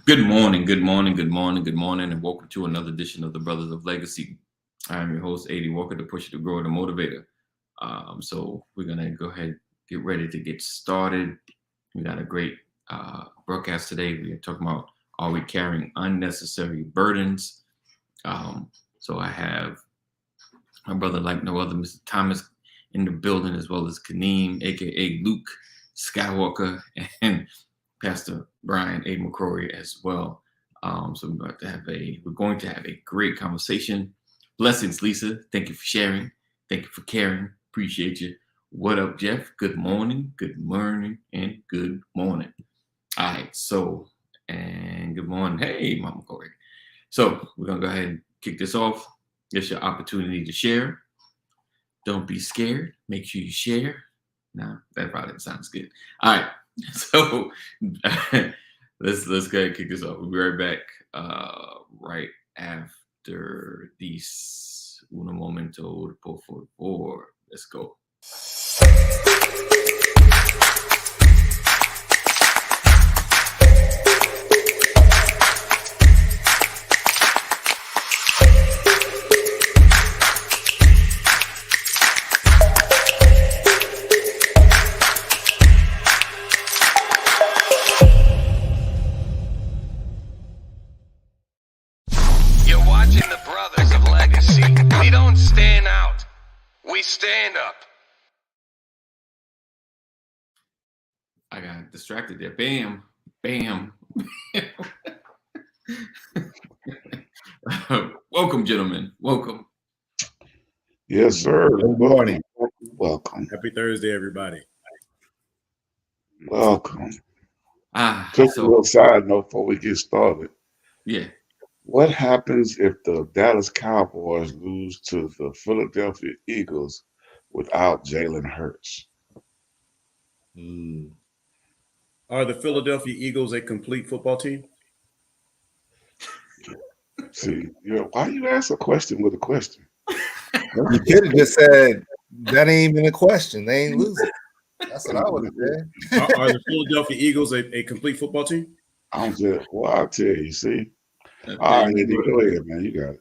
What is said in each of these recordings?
Good morning, good morning, good morning, good morning, and welcome to another edition of the Brothers of Legacy. I'm your host, AD Walker, the pusher, the grower, the motivator. So we're gonna go ahead, get ready to get started. We got a great broadcast today. We are talking about, are we carrying unnecessary burdens? So I have my brother, like no other, Mr. Thomas, in the building, as well as Kaneem, aka Luke Skywalker, and Pastor Brian A. McCrory as well. So we're going to have a great conversation. Blessings, Lisa. Thank you for sharing. Thank you for caring. Appreciate you. What up, Jeff? Good morning, and good morning. All right, and good morning. Hey, Mama Corey. So we're gonna go ahead and kick this off. It's your opportunity to share. Don't be scared. Make sure you share. No, that probably sounds good. All right. So let's go ahead and kick this off. We'll be right back right after this uno momento por favor. Let's go. Stand up. I got distracted there. Bam, bam. Welcome, gentlemen. Welcome. Yes, sir. Good morning. Welcome. Happy Thursday, everybody. Welcome. A little side note before we get started. Yeah. What happens if the Dallas Cowboys lose to the Philadelphia Eagles without Jalen Hurts? Are the Philadelphia Eagles a complete football team? See, why you ask a question with a question? You could have just said that ain't even a question. They ain't losing. That's what I would have said. Are the Philadelphia Eagles a complete football team? I'll tell you, see. All right, go ahead, man. You got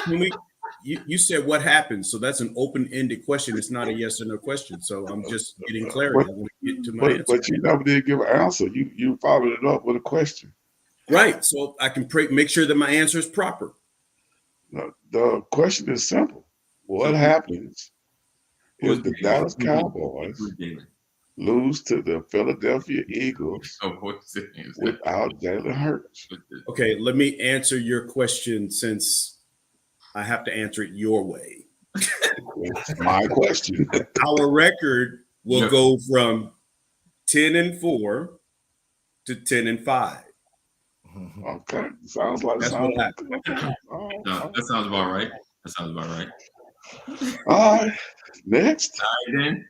it. You said what happens, so that's an open-ended question. It's not a yes or no question. So I'm just getting clarity. I want to get to my answer. But you never did give an answer. You followed it up with a question. Right. So I can make sure that my answer is proper. The question is simple. What happens if the Dallas Cowboys lose to the Philadelphia Eagles without Jalen Hurts? Okay, let me answer your question since I have to answer it your way. It's my question. Our record will go from 10-4 to 10-5. Okay, sounds like that's what happened. That sounds about right. All right, next. All right, then.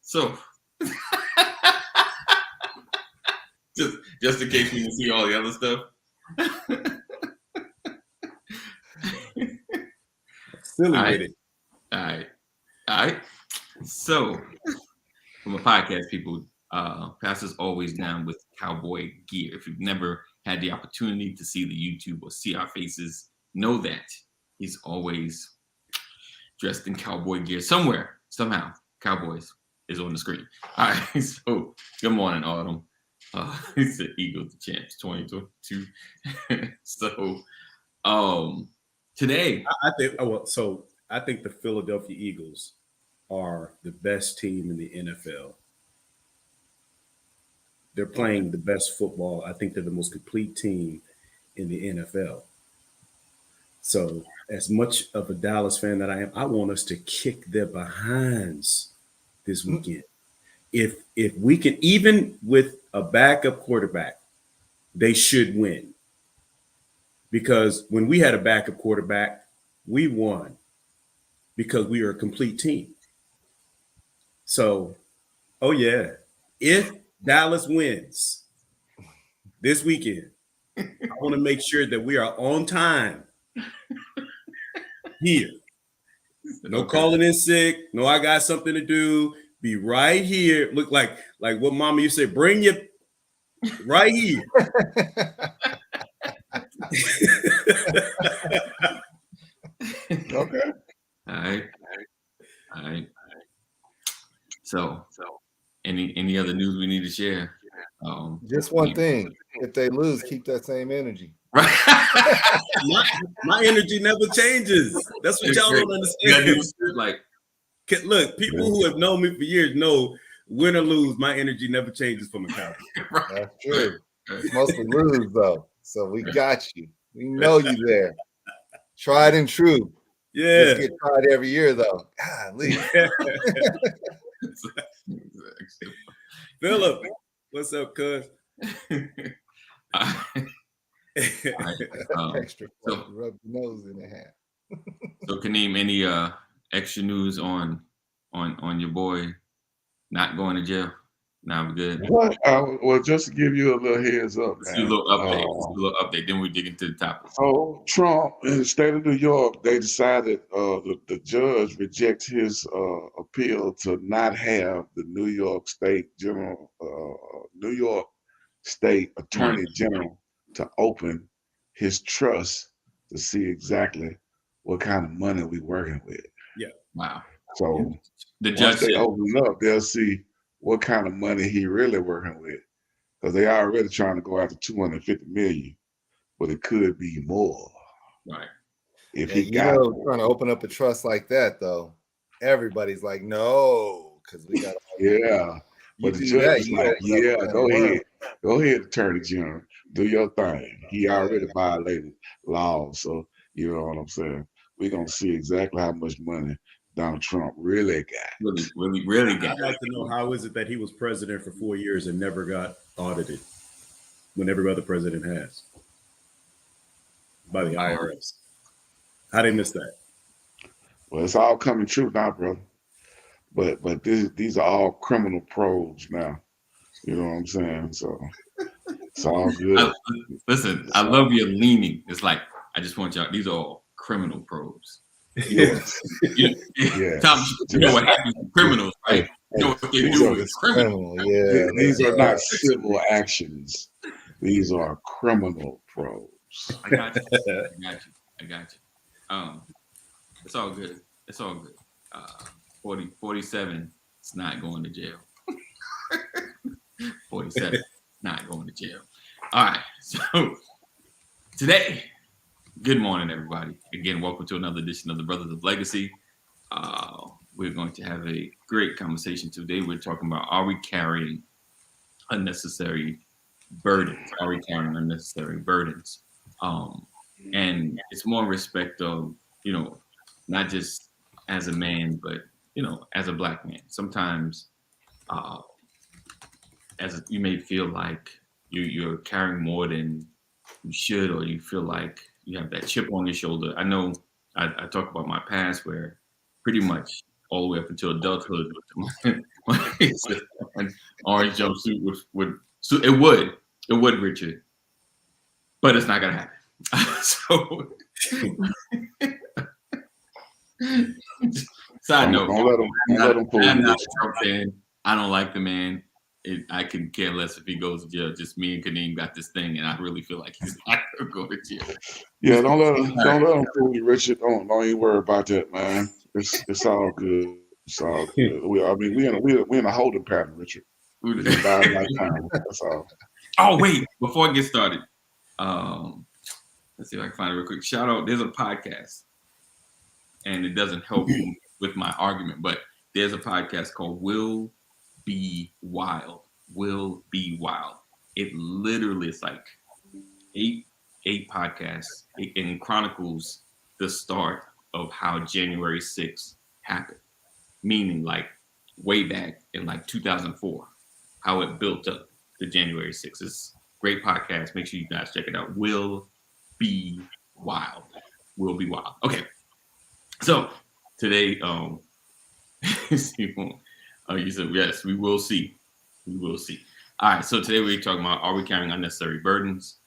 So, just in case we can see all the other stuff. Silly all with it. All right. So, from a podcast, people, Pastor's always down with cowboy gear. If you've never had the opportunity to see the YouTube or see our faces, know that he's always dressed in cowboy gear somewhere, somehow. Cowboys is on the screen. All right, so good morning, Autumn. It's the Eagles, the champs, 2022. So, today, I think the Philadelphia Eagles are the best team in the NFL. They're playing the best football. I think they're the most complete team in the NFL. So, as much of a Dallas fan that I am, I want us to kick their behinds this weekend. If we can, even with a backup quarterback, they should win. Because when we had a backup quarterback, we won because we are a complete team. So, if Dallas wins this weekend, I want to make sure that we are on time here. No calling in sick. No, I got something to do. Be right here. Look like what Mama used to say, bring your right here. Okay. All right. All right. So any other news we need to share? Just one thing: if they lose, keep that same energy. Right. My energy never changes. That's what y'all don't understand. Like, Look, people who have known me for years know win or lose, my energy never changes from a Cowboy. That's true. It's mostly lose though, so we got you. We know you there. Tried and true. Yeah. Just get tried every year though. Golly. Philip, what's up, cuz? Extra so, rub your nose in the hat. So Kaneem, any extra news on your boy not going to jail? Now I'm good. Well, just to give you a little heads up, Let's do a little update. Then we dig into the topic. So Trump in the state of New York, they decided the judge rejects his appeal to not have the New York State Attorney General to open his trust to see exactly what kind of money we're working with. Yeah. Wow. So the judge they open it up, they'll see what kind of money he really working with, because they are already trying to go after 250 million, but it could be more. Right. If he got trying to open up a trust like that, though, everybody's like, no, because we got. Yeah, but the judge is like, yeah, go ahead, Attorney General, do your thing. He already violated law, so you know what I'm saying. We're gonna see exactly how much money Donald Trump really got. Really got. I'd like to know, how is it that he was president for 4 years and never got audited when every other president has by the IRS? How did they miss that? Well, it's all coming true now, brother. But these are all criminal probes now. You know what I'm saying? So it's all good. Listen, I love your leaning. It's like, I just want y'all, these are all criminal probes. Yes. Tom, you know what happens to criminals, right? You know what they do with criminals. Yeah, these are not civil actions. These are criminal probes. I got you. It's all good. 47 is not going to jail. 47 not going to jail. All right. So today, good morning, everybody. Again, welcome to another edition of the Brothers of Legacy. We're going to have a great conversation today. We're talking about, are we carrying unnecessary burdens? And it's more in respect of, not just as a man, but, as a Black man. Sometimes you may feel like you're carrying more than you should, or you feel like you have that chip on your shoulder. I know I talk about my past, where pretty much all the way up until adulthood, an orange jumpsuit it would, Richard, but it's not gonna happen. So, side note, don't let him fool I'm you. not a Trump fan. I don't like the man. I can care less if he goes to jail. Just me and Kaneem got this thing, and I really feel like he's not gonna go to jail. Yeah, don't let him fool you, Richard. Don't even worry about that, man. It's all good. It's all good. We're in a holding pattern, Richard. That's all. Oh wait, before I get started, let's see if I can find it real quick. Shout out! There's a podcast, and it doesn't help with my argument, but there's a podcast called Will Be Wild. It literally is like eight podcasts. It chronicles the start of how January 6th happened, meaning like way back in like 2004, how it built up to January 6th. It's a great podcast. Make sure you guys check it out. Will Be Wild. Okay, so today, you said yes. We will see. All right. So today we're talking about, are we carrying unnecessary burdens?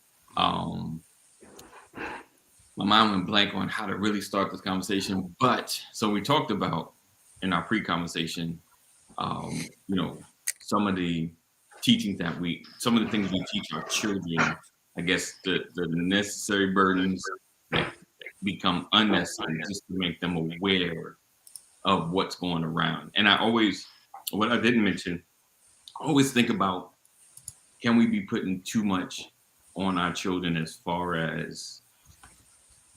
My mind went blank on how to really start this conversation, but so we talked about in our pre-conversation, some of the teachings that some of the things we teach our children, I guess the necessary burdens that become unnecessary just to make them aware of what's going around. And what I didn't mention, I always think about, can we be putting too much on our children as far as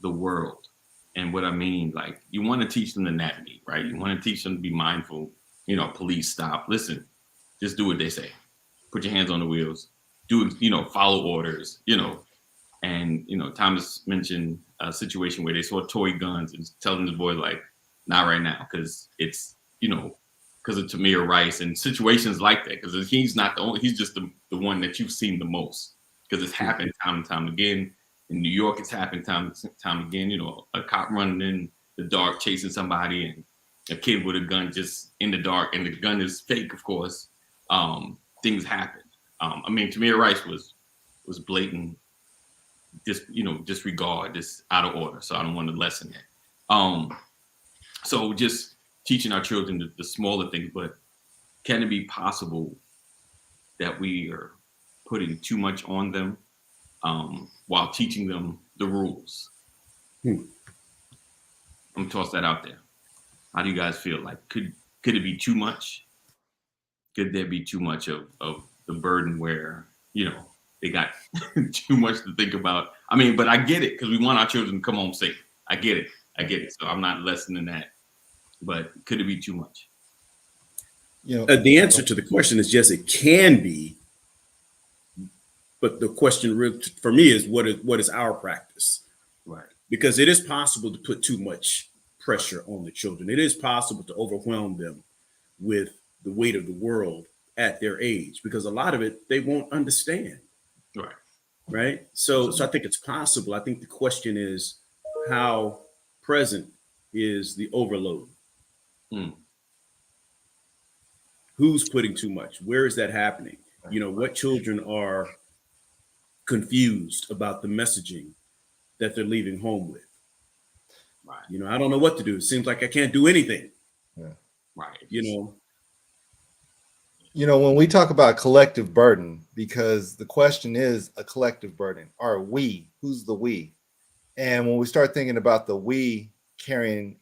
the world? And what I mean, like, you want to teach them anatomy, right? You want to teach them to be mindful, police stop, listen, just do what they say. Put your hands on the wheels, follow orders, and, Thomas mentioned a situation where they saw toy guns and telling the boy, like, not right now, because it's, because of Tamir Rice and situations like that, because he's not the only, he's just the one that you've seen the most, because it's happened time and time again. In New York, it's happened time and time again, a cop running in the dark, chasing somebody, and a kid with a gun just in the dark, and the gun is fake, of course. Things happen. Tamir Rice was blatant, disregard, just out of order. So I don't want to lessen that. So just teaching our children the smaller things, but can it be possible that we are putting too much on them while teaching them the rules? I'm gonna toss that out there. How do you guys feel? Like, could it be too much? Could there be too much of the burden where, they got too much to think about? But I get it, because we want our children to come home safe. I get it. So I'm not lessening that. But could it be too much? The answer to the question is yes, it can be. But the question for me is, what is our practice? Right. Because it is possible to put too much pressure on the children. It is possible to overwhelm them with the weight of the world at their age, because a lot of it they won't understand. Right. So I think it's possible. I think the question is, how present is the overload? Who's putting too much? Where is that happening? What children are confused about the messaging that they're leaving home with? Right. I don't know what to do. It seems like I can't do anything. Yeah. Right. When we talk about collective burden, because the question is a collective burden, are we? Who's the we? And when we start thinking about the we carrying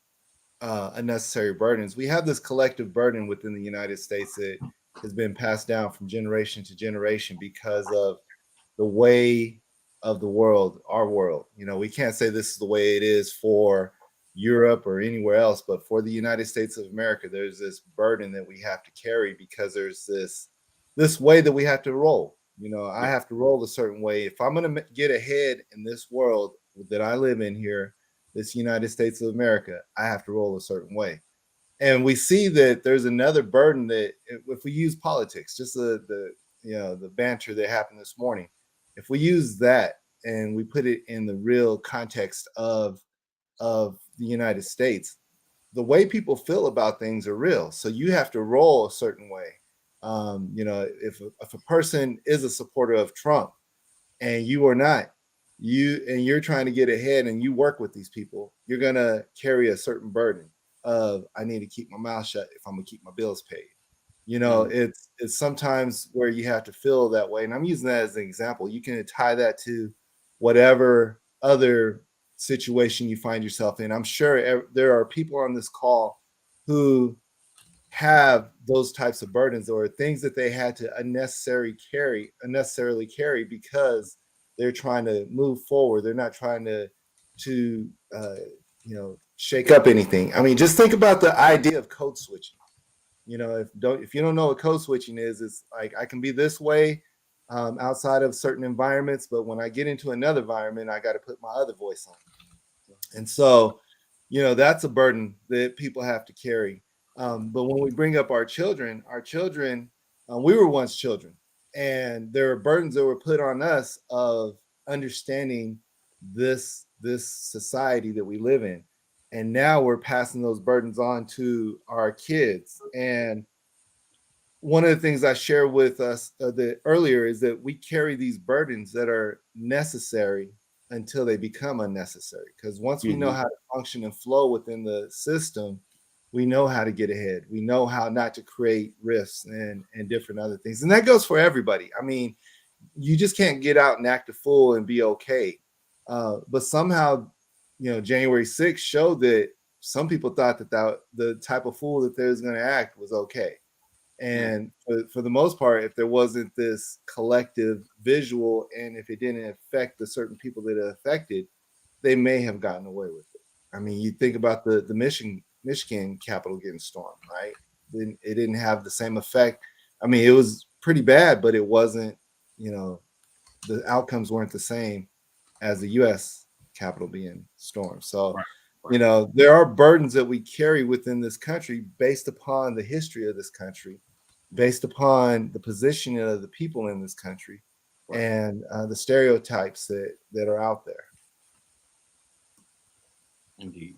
unnecessary burdens, we have this collective burden within the United States that has been passed down from generation to generation because of the way of the world, our world. We can't say this is the way it is for Europe or anywhere else, but for the United States of America, there's this burden that we have to carry because there's this way that we have to roll. I have to roll a certain way. If I'm going to get ahead in this world that I live in here, this United States of America, I have to roll a certain way. And we see that there's another burden that, if we use politics, just the banter that happened this morning, if we use that and we put it in the real context of the United States, the way people feel about things are real. So you have to roll a certain way. If a person is a supporter of Trump and you are not, you're trying to get ahead and you work with these people, you're going to carry a certain burden of, I need to keep my mouth shut if I'm going to keep my bills paid. It's sometimes where you have to feel that way. And I'm using that as an example. You can tie that to whatever other situation you find yourself in. I'm sure there are people on this call who have those types of burdens or things that they had to unnecessarily carry because they're trying to move forward. They're not trying to shake up anything. Just think about the idea of code switching. If you don't know what code switching is, it's like, I can be this way outside of certain environments, but when I get into another environment, I got to put my other voice on. And so, that's a burden that people have to carry. But when we bring up our children, we were once children, and there are burdens that were put on us of understanding this society that we live in. And now we're passing those burdens on to our kids. And one of the things I shared with us earlier is that we carry these burdens that are necessary until they become unnecessary. Because once we know how to function and flow within the system, We know how to get ahead. We know how not to create risks and different other things. And that goes for everybody. I mean, you just can't get out and act a fool and be okay. But somehow, January 6th showed that some people thought that the type of fool that they was going to act was okay. And for the most part, if there wasn't this collective visual and if it didn't affect the certain people that it affected, they may have gotten away with it. I mean, you think about the Michigan Capitol getting stormed, right? It didn't have the same effect. I mean, it was pretty bad, but it wasn't, the outcomes weren't the same as the U.S. Capitol being stormed. So, there are burdens that we carry within this country based upon the history of this country, based upon the positioning of the people in this country, and the stereotypes that are out there. Indeed.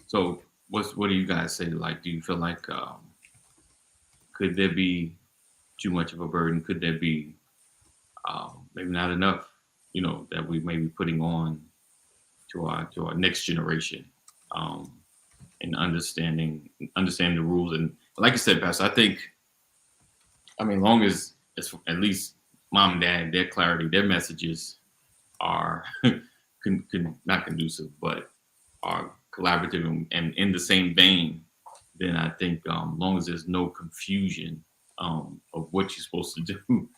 So what do you guys say? Like, do you feel like could there be too much of a burden? Could there be maybe not enough, that we may be putting on to our next generation, and understanding the rules? And like I said, Pastor, long as at least mom and dad, their clarity, their messages are not conducive, but are collaborative and in the same vein, then I think long as there's no confusion of what you're supposed to do,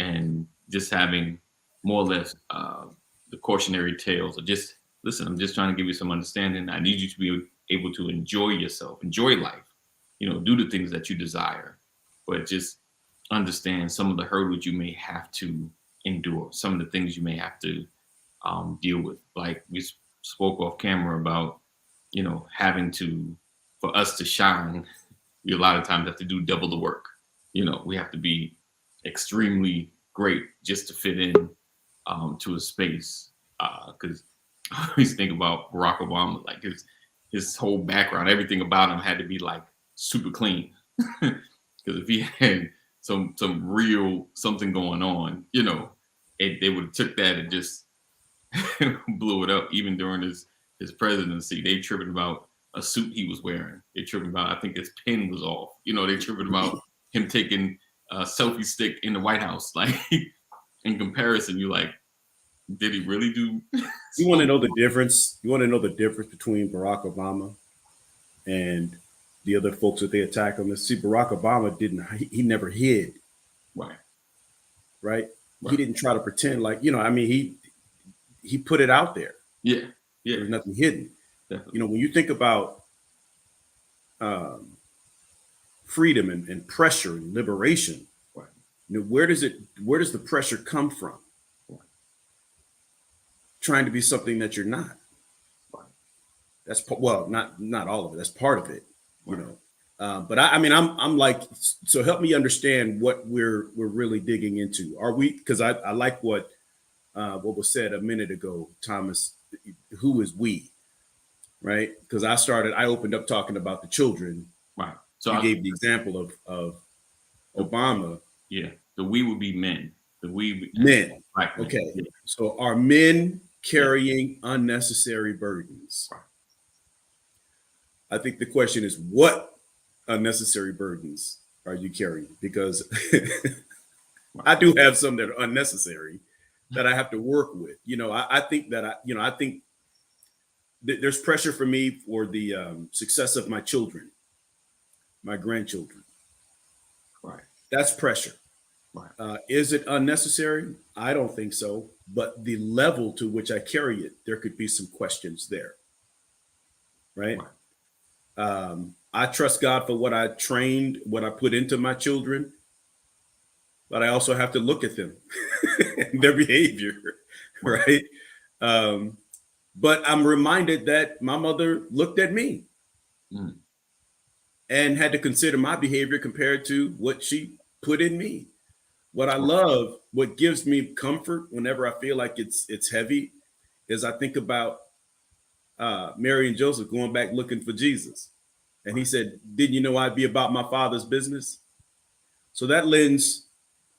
and just having more or less the cautionary tales, or just listen, I'm just trying to give you some understanding. I need you to be able to enjoy yourself, enjoy life, do the things that you desire, but just understand some of the hurdles you may have to endure, some of the things you may have to deal with. Like we spoke off camera about, having to, for us to shine, we a lot of times have to do double the work. We have to be extremely great just to fit in to a space. Because I always think about Barack Obama, like his whole background, everything about him had to be like super clean. Because if he had some real something going on, they would have took that and just blew it up. Even during his presidency, they tripping about a suit he was wearing. They tripping about, I think his pen was off. They tripping about him taking a selfie stick in the White House. Like, in comparison, you're like, did he really do? You want to know the difference? You want to know the difference between Barack Obama and the other folks that they attack him? See, Barack Obama he never hid. Right. He didn't try to pretend like, he put it out there. Yeah. There's nothing hidden. Definitely. When you think about freedom and pressure and liberation, where does the pressure come from? Trying to be something that you're not. That's not all of it. That's part of it, But I'm like, so help me understand what we're really digging into. Are we? Because I like what was said a minute ago, Thomas. Who is we? Right? Because I opened up talking about the children. Right. So you gave the example of Obama. Yeah. The we would be men. The we men. Black men. Okay. Yeah. So are men carrying unnecessary burdens? Right. I think the question is, what unnecessary burdens are you carrying? Because I do have some that are unnecessary that I have to work with. I think that there's pressure for me for the success of my children, my grandchildren. Right. That's pressure. Right. Is it unnecessary? I don't think so. But the level to which I carry it, there could be some questions there. Right. I trust God for what I trained, what I put into my children, but I also have to look at them and their behavior. Right. But I'm reminded that my mother looked at me and had to consider my behavior compared to what she put in me. What I love, what gives me comfort whenever I feel like it's heavy, is I think about Mary and Joseph going back looking for Jesus. And he said, didn't you know I'd be about my father's business? So that lends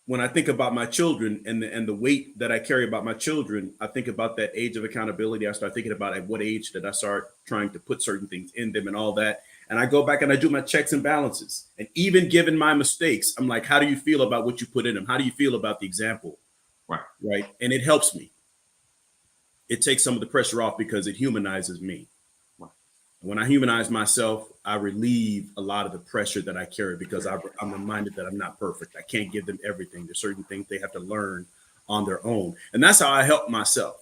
when I think about my children and the weight that I carry about my children, I think about that age of accountability. I start thinking about at what age did I start trying to put certain things in them and all that. And I go back and I do my checks and balances. And even given my mistakes, I'm like, how do you feel about what you put in them? How do you feel about the example? Right. Right. And it helps me. It takes some of the pressure off because it humanizes me. Right. When I humanize myself, I relieve a lot of the pressure that I carry because I'm reminded that I'm not perfect. I can't give them everything. There's certain things they have to learn on their own. And that's how I help myself,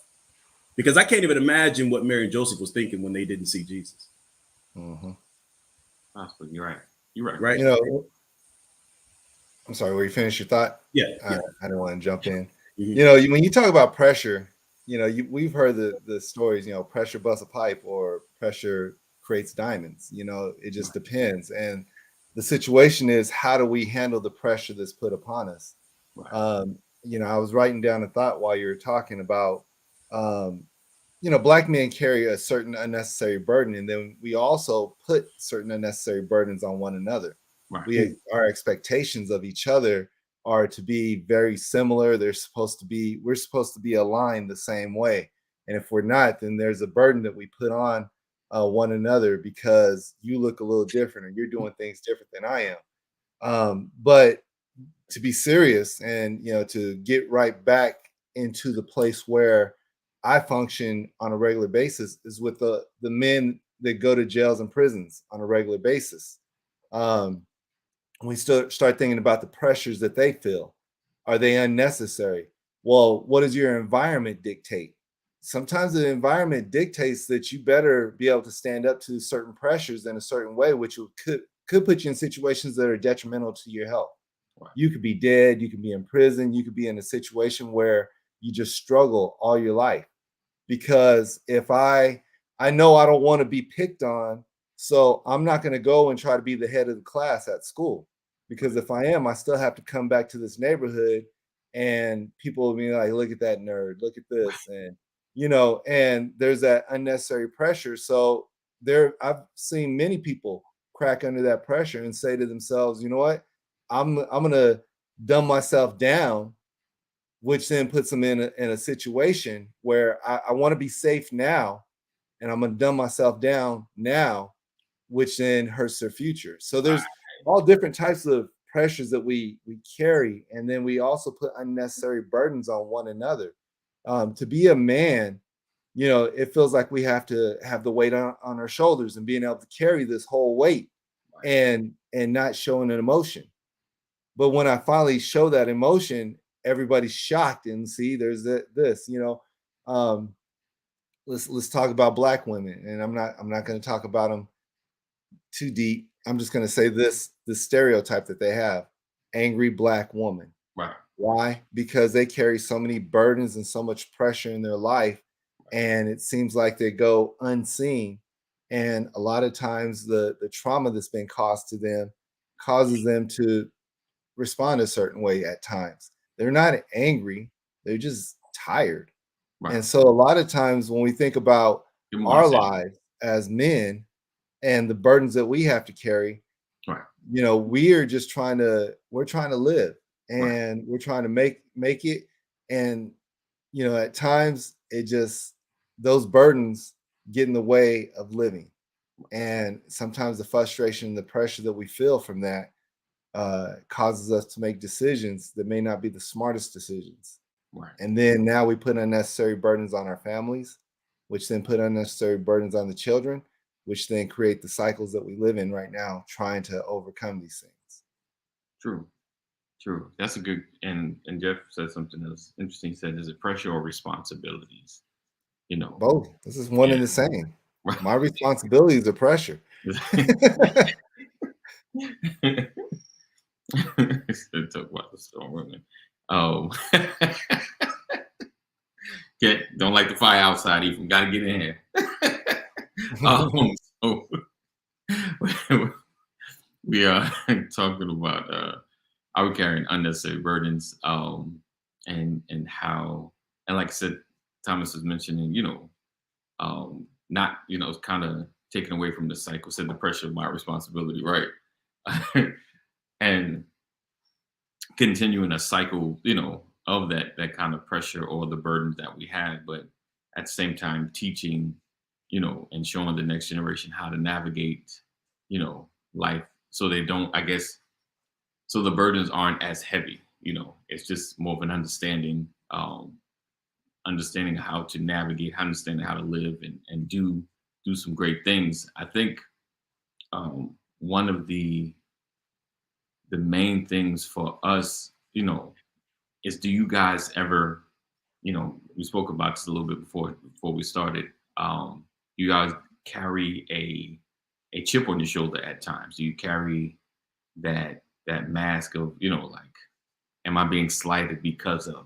because I can't even imagine what Mary and Joseph was thinking when they didn't see Jesus. Mm-hmm. Absolutely. You're right. You're right. Right. You know, I'm sorry, were you finished your thought? Yeah. I don't want to jump in. Mhm. You know, when you talk about pressure, you know, we've heard the stories, you know, pressure busts a pipe or pressure creates diamonds. You know, it just depends. And the situation is, how do we handle the pressure that's put upon us? Right. You know, I was writing down a thought while you were talking about, you know, black men carry a certain unnecessary burden, and then we also put certain unnecessary burdens on one another. Right. Our expectations of each other are to be very similar. We're supposed to be aligned the same way. And if we're not, then there's a burden that we put on one another because you look a little different or you're doing things different than I am. But to be serious and, you know, to get right back into the place where I function on a regular basis is with the men that go to jails and prisons on a regular basis. We start thinking about the pressures that they feel. Are they unnecessary? Well, what does your environment dictate? Sometimes the environment dictates that you better be able to stand up to certain pressures in a certain way, which could put you in situations that are detrimental to your health. Right. You could be dead, you could be in prison, you could be in a situation where you just struggle all your life. Because if I know I don't want to be picked on, so I'm not going to go and try to be the head of the class at school. Because if I am, I still have to come back to this neighborhood and people will be like, look at that nerd, look at this. And, you know, and there's that unnecessary pressure. So I've seen many people crack under that pressure and say to themselves, you know what, I'm going to dumb myself down, which then puts them in a situation where I want to be safe now and I'm going to dumb myself down now, which then hurts their future. So there's all different types of pressures that we carry, and then we also put unnecessary burdens on one another. To be a man, you know, it feels like we have to have the weight on our shoulders and being able to carry this whole weight and not showing an emotion. But when I finally show that emotion, everybody's shocked and see there's this, you know. Let's talk about black women, and I'm not going to talk about them too deep. I'm just going to say the stereotype that they have: angry black woman. Right. Why? Because they carry so many burdens and so much pressure in their life, and it seems like they go unseen. And a lot of times, the trauma that's been caused to them causes them to respond a certain way at times. They're not angry; they're just tired. Right. And so, a lot of times, when we think about Good our morning. lives as men and the burdens that we have to carry, Right. you know, we're trying to live, and we're trying to make it. And, you know, at times those burdens get in the way of living. And sometimes the frustration and the pressure that we feel from that causes us to make decisions that may not be the smartest decisions. Right. And then now we put unnecessary burdens on our families, which then put unnecessary burdens on the children, which then create the cycles that we live in right now, trying to overcome these things. True. That's a good, and Jeff said something else interesting. He said, is it pressure or responsibilities? You know, Both. This is one and the same. Right. My responsibilities are pressure. Talk about the strong women. Don't like the fire outside even. Got to get in here. So we are talking about are we carrying unnecessary burdens, and how, and like I said, Thomas was mentioning, you know, not, you know, kind of taken away from the cycle, said the pressure of my responsibility, right? And continuing a cycle, of that kind of pressure or the burdens that we had, but at the same time teaching, and showing the next generation how to navigate, life so they don't, I guess, so the burdens aren't as heavy. It's just more of an understanding how to navigate, understanding how to live and do some great things. I think one of the main things for us, is, do you guys ever, we spoke about this a little bit before we started. You guys carry a chip on your shoulder at times? Do you carry that mask of, like, am I being slighted because of,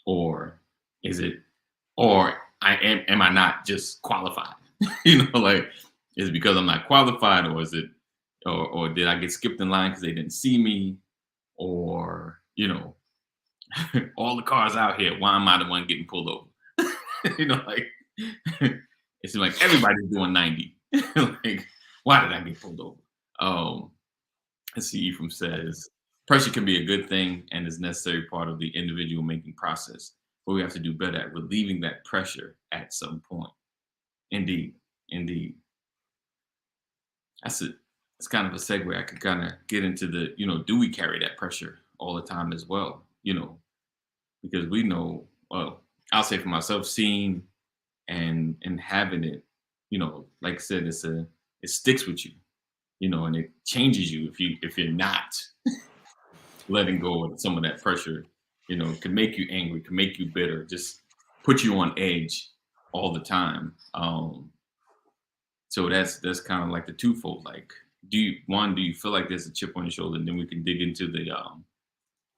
or is it, or am I not just qualified? Like, is it because I'm not qualified, or is it, or did I get skipped in line because they didn't see me, or all the cars out here, why am I the one getting pulled over? Like, it seems like everybody's doing 90. Like, why did I get pulled over? Let's see, Ephraim says, pressure can be a good thing and is necessary part of the individual making process, but we have to do better at relieving that pressure at some point. Indeed. That's it. It's kind of a segue. I could kind of get into the, do we carry that pressure all the time as well? Because we know, well, I'll say for myself, seeing and having it, like I said, it sticks with you, and it changes you if you're not letting go of some of that pressure. Can make you angry, can make you bitter, just put you on edge all the time. So that's kind of like the twofold. Like, do you feel like there's a chip on your shoulder? And then we can dig into the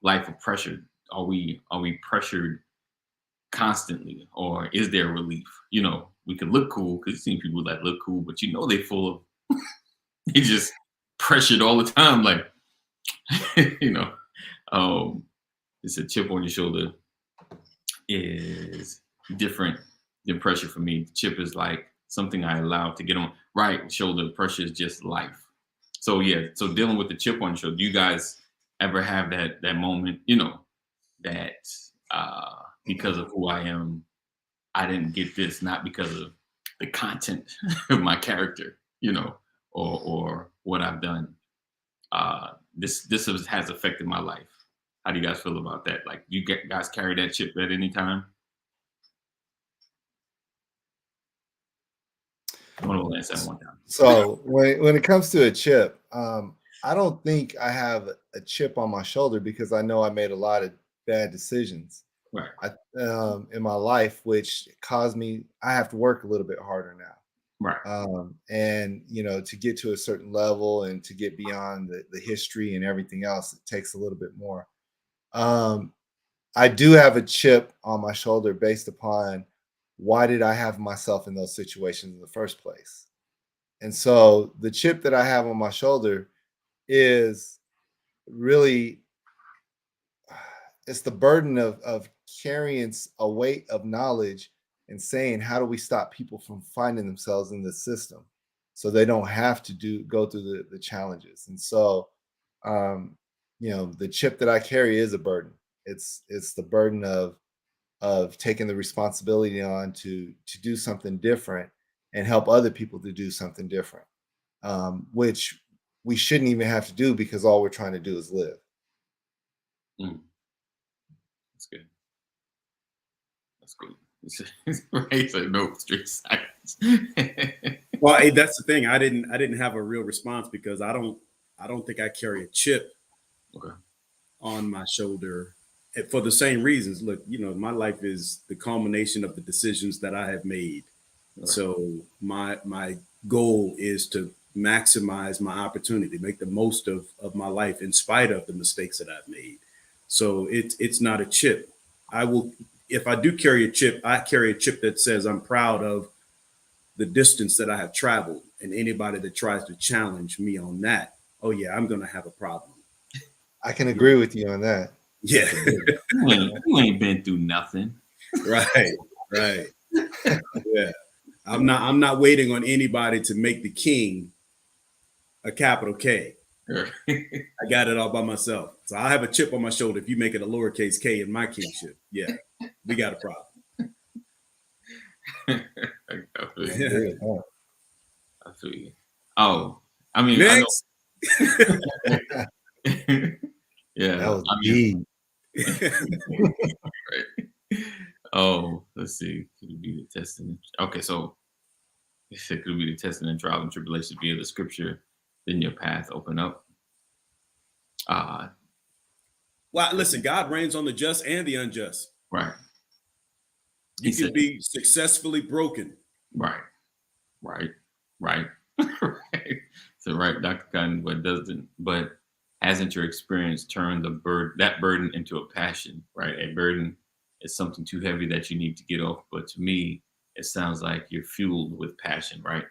life of pressure. Are we pressured constantly, or is there relief? We can look cool, because you've seen people that look cool, but they full of they just pressured all the time. Like, it's a chip on your shoulder is different than pressure for me. Chip is like something I allow to get on. Right shoulder pressure is just life. So yeah, so dealing with the chip on your shoulder, do you guys ever have that moment, that because of who I am, I didn't get this, not because of the content of my character, or what I've done. This has affected my life. How do you guys feel about that? Like, you guys carry that chip at any time? I want to answer that one time. So when it comes to a chip, I don't think I have a chip on my shoulder, because I know I made a lot of bad decisions Right. in my life, which caused me, I have to work a little bit harder now. Right. And to get to a certain level and to get beyond the history and everything else, it takes a little bit more. I do have a chip on my shoulder based upon, why did I have myself in those situations in the first place? And so the chip that I have on my shoulder is really, it's the burden of carrying a weight of knowledge and saying, how do we stop people from finding themselves in this system so they don't have to go through the challenges? And so, the chip that I carry is a burden. It's the burden of taking the responsibility on to do something different and help other people to do something different, which we shouldn't even have to do, because all we're trying to do is live. That's good. That's good. Right, so no straight silence. Well, hey, that's the thing. I didn't have a real response, because I don't think I carry a chip on my shoulder, for the same reasons. Look, my life is the culmination of the decisions that I have made. Right. So my goal is to maximize my opportunity, make the most of my life in spite of the mistakes that I've made. So it's not a chip. If I do carry a chip, I carry a chip that says I'm proud of the distance that I have traveled, and anybody that tries to challenge me on that, oh yeah, I'm going to have a problem. I can agree with you on that. Yeah. You ain't been through nothing. Right. Yeah. I'm not waiting on anybody to make the king a capital K. I got it all by myself. So I have a chip on my shoulder if you make it a lowercase k in my kingship. Yeah, we got a problem. I feel you. Good, huh? I feel you. Oh, I mean, Next. Yeah, That was I mean, deep. right. Oh, let's see. Could it be the testing? Okay, so it said, could it be the testing and trial and tribulation via the scripture? Then your path open up. Well, listen, God reigns on the just and the unjust. Right. You He can said- be successfully broken. Right. Right. Right. So right, Dr. Cotton, but hasn't your experience turned that burden into a passion, right? A burden is something too heavy that you need to get off. But to me, it sounds like you're fueled with passion, right?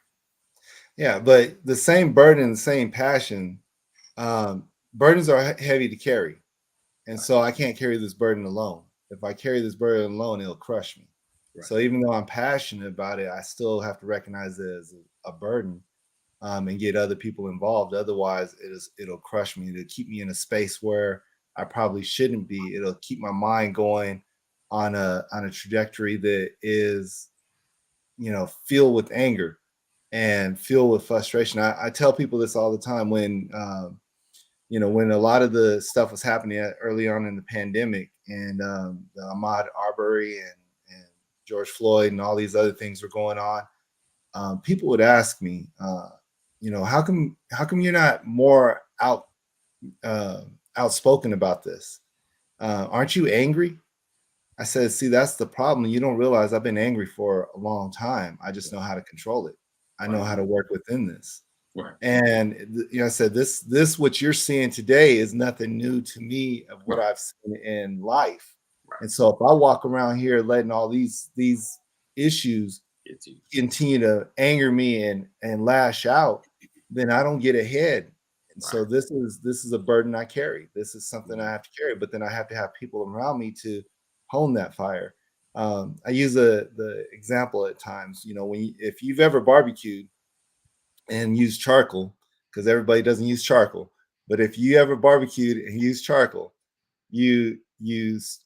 Yeah, but the same burden, the same passion, burdens are heavy to carry. And so I can't carry this burden alone. If I carry this burden alone, it'll crush me. Right. So even though I'm passionate about it, I still have to recognize it as a burden and get other people involved. Otherwise, it'll crush me. It'll keep me in a space where I probably shouldn't be. It'll keep my mind going on a trajectory that is, filled with anger and filled with frustration. I tell people this all the time when when a lot of the stuff was happening early on in the pandemic and the Ahmaud Arbery and George Floyd and all these other things were going on, people would ask me, how come you're not more outspoken about this? Aren't you angry? I said, see, that's the problem. You don't realize I've been angry for a long time. I just know how to control it. I know how to work within this. Right. And I said, this what you're seeing today is nothing new to me of what I've seen in life. Right. And so if I walk around here letting all these issues continue to anger me and lash out, then I don't get ahead. And so this is a burden I carry. This is something I have to carry, but then I have to have people around me to hone that fire. I use the example at times, if you've ever barbecued and used charcoal, because everybody doesn't use charcoal, but if you ever barbecued and used charcoal, you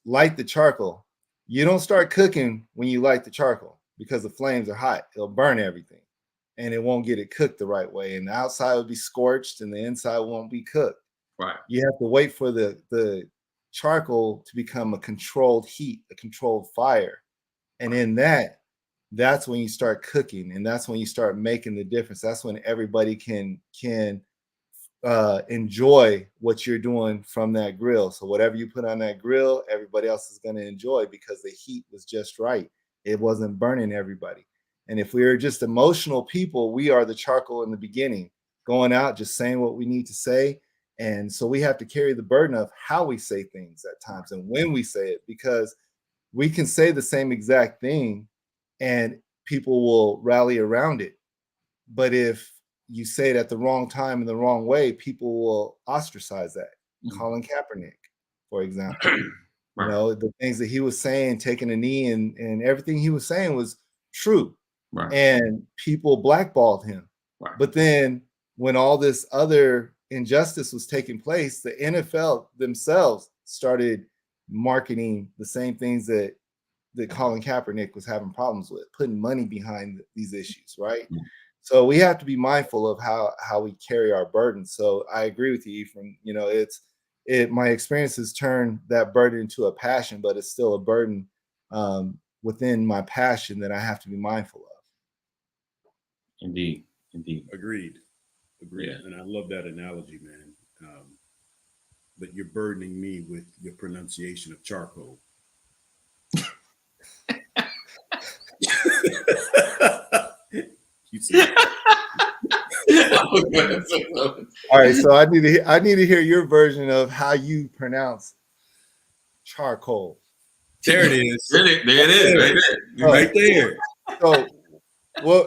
light the charcoal. You don't start cooking when you light the charcoal because the flames are hot. It'll burn everything and it won't get it cooked the right way. And the outside will be scorched and the inside won't be cooked. Right. You have to wait for the charcoal to become a controlled heat, a controlled fire. And in that's when you start cooking, and that's when you start making the difference. That's when everybody can enjoy what you're doing from that grill. So whatever you put on that grill, everybody else is going to enjoy because the heat was just right. It wasn't burning everybody. And if we are just emotional people, we are the charcoal in the beginning, going out, just saying what we need to say. And so we have to carry the burden of how we say things at times and when we say it, because we can say the same exact thing and people will rally around it. But if you say it at the wrong time in the wrong way, people will ostracize that. Mm-hmm. Colin Kaepernick, for example, the things that he was saying, taking a knee and everything he was saying was true. Right. And people blackballed him. Right. But then when all this other injustice was taking place, the NFL themselves started marketing the same things that Colin Kaepernick was having problems with, putting money behind these issues, right? Mm-hmm. So we have to be mindful of how we carry our burden. So I agree with you, Ephraim. My experience has turned that burden into a passion, but it's still a burden within my passion that I have to be mindful of. Indeed. Agreed. Yeah. And I love that analogy, man. But you're burdening me with your pronunciation of charcoal. You see. All right, so I need to hear your version of how you pronounce charcoal. There it is. Really? There it is. Right there. Right there. So,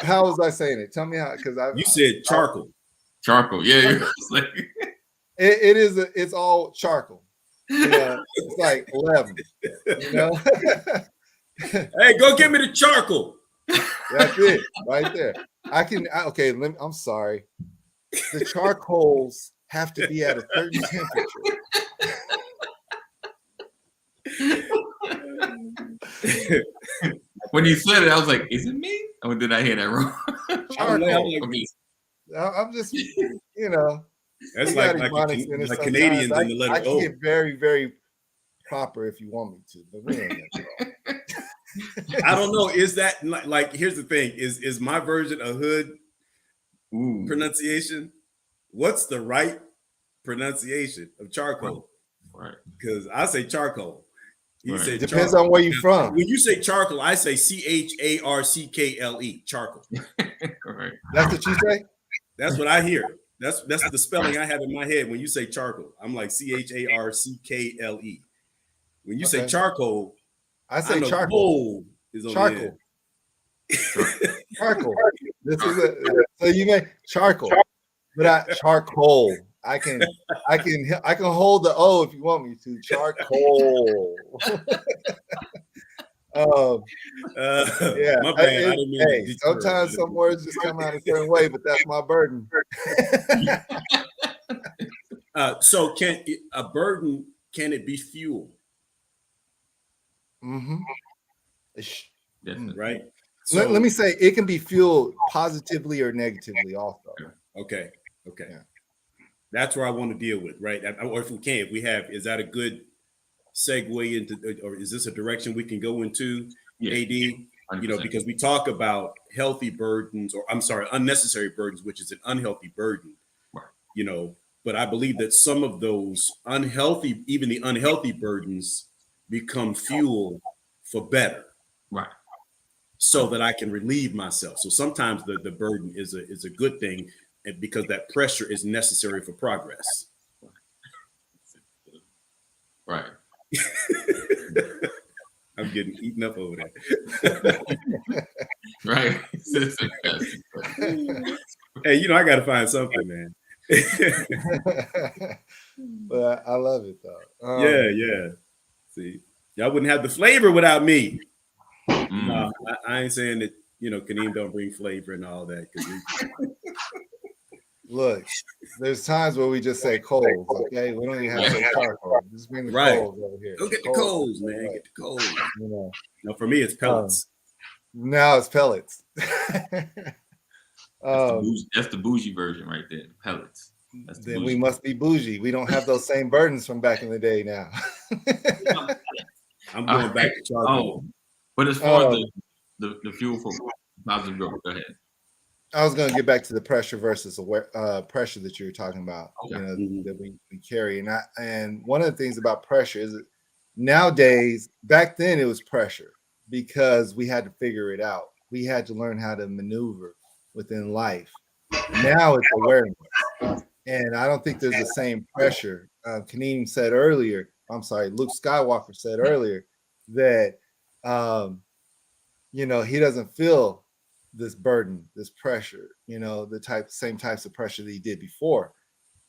how was I saying it? Tell me how, because you said charcoal. Charcoal, yeah. It is. It's all charcoal. It's like 11. Hey, go get me the charcoal. That's it, right there. I'm sorry. The charcoals have to be at a certain temperature. When you said it, I was like, "Is it me?" Or did I hear that wrong? Charcoal. Okay. I'm just, you know, That's we like got Ebonics in it like sometimes. Canadians in the I letter can O. get very, very proper if you want me to, but we ain't gonna I don't know. Is that like? Here's the thing: is my version a hood Ooh. pronunciation? What's the right pronunciation of charcoal? Right. Because I say charcoal. You Right. say Depends charcoal. on where you're from. When you say charcoal, I say CHARCKLE. Charcoal. Right. That's what you say? That's what I hear. That's the spelling I have in my head when you say charcoal. I'm like CHARCKLE. When you say Okay. charcoal, I say know charcoal. coal is on the end. Charcoal. This is so you may charcoal, but charcoal. I can hold the O if you want me to. Charcoal. Yeah, my bad. I didn't mean hey, to sometimes some words just come out a certain way, but that's my burden. So can a burden, can it be fuel? Mm-hmm. Right. So, let me say it can be fueled positively or negatively also. Okay. Yeah. That's where I want to deal with, right? Or if we can, if we have, is that a good segue into, or is this a direction we can go into, Yeah. AD? 100%. Because we talk about healthy burdens, or I'm sorry, unnecessary burdens, which is an unhealthy burden, Right. But I believe that some of those unhealthy, even the unhealthy burdens become fuel for better. Right. So that I can relieve myself. So sometimes the burden is a good thing, and because that pressure is necessary for progress. Right. I'm getting eaten up over there. Right. Hey, I got to find something, man. But I love it though. Yeah. See, y'all wouldn't have the flavor without me. Mm. No, I ain't saying that Kaneem don't bring flavor and all that. Look, there's times where we just say coals, okay? We don't even have to say charcoal. Just bring the coals over here. Go get the coals, man. Get the coals. No, for me, it's pellets. Now it's pellets. That's the bougie version right there. Pellets. Then we must be bougie. We don't have those same burdens from back in the day now. I'm going back to charcoal. But as far as the fuel for positive growth, go ahead. I was going to get back to the pressure versus pressure that you were talking about, Okay. That we carry. And one of the things about pressure is that nowadays, back then it was pressure because we had to figure it out. We had to learn how to maneuver within life. Now it's awareness. And I don't think there's the same pressure. Kaneem said earlier, Luke Skywalker said earlier that, he doesn't feel this burden, this pressure, the same types of pressure that he did before.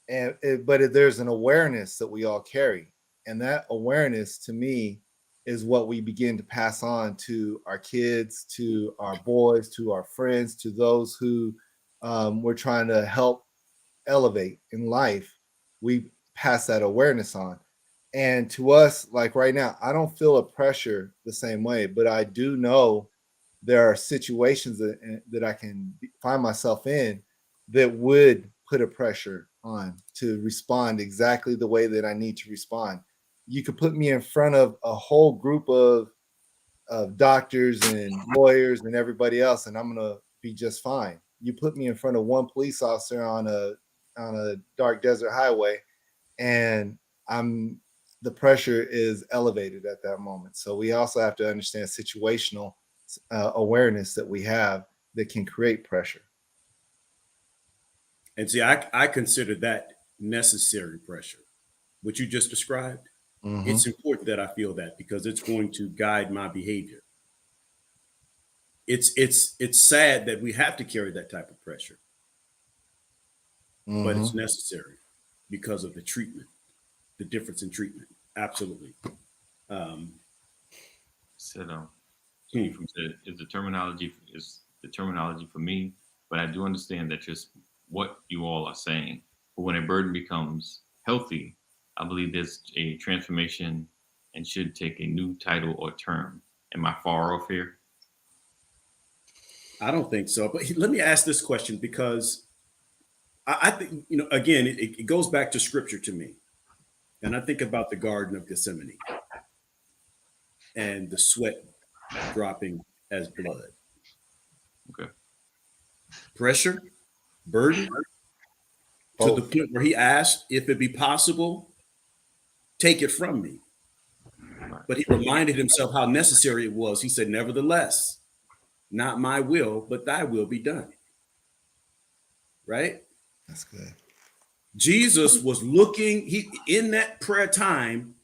But there's an awareness that we all carry. And that awareness to me is what we begin to pass on to our kids, to our boys, to our friends, to those who we're trying to help elevate in life. We pass that awareness on. And to us, like right now, I don't feel a pressure the same way, but I do know there are situations that I can find myself in that would put a pressure on to respond exactly the way that I need to respond. You could put me in front of a whole group of doctors and lawyers and everybody else, and I'm going to be just fine. You put me in front of one police officer on a dark desert highway, and the pressure is elevated at that moment. So we also have to understand situational awareness that we have that can create pressure. And see, I consider that necessary pressure, what you just described. Mm-hmm. It's important that I feel that because it's going to guide my behavior. It's sad that we have to carry that type of pressure, but it's necessary because of the treatment, the difference in treatment. Absolutely. Is the terminology for me, but I do understand that just what you all are saying But when a burden becomes healthy, I believe there's a transformation and should take a new title or term. Am I far off here? I don't think so. But let me ask this question, because I think, again, it goes back to scripture to me. And I think about the Garden of Gethsemane and the sweat dropping as blood. Okay. Pressure, burden, to the point where he asked if it be possible, take it from me. But he reminded himself how necessary it was. He said, nevertheless, not my will, but thy will be done. Right? That's good. Jesus was looking, in that prayer time,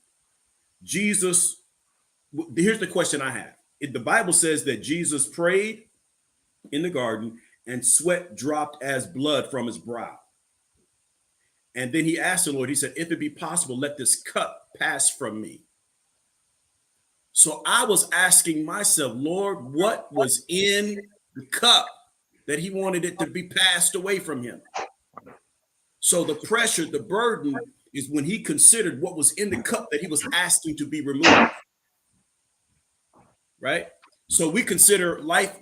Jesus, here's the question I have. The Bible says that Jesus prayed in the garden and sweat dropped as blood from his brow. And then he asked the Lord, he said, if it be possible, let this cup pass from me. So I was asking myself, Lord, what was in the cup that he wanted it to be passed away from him? So the pressure, the burden is when he considered what was in the cup that he was asking to be removed. Right? So we consider life,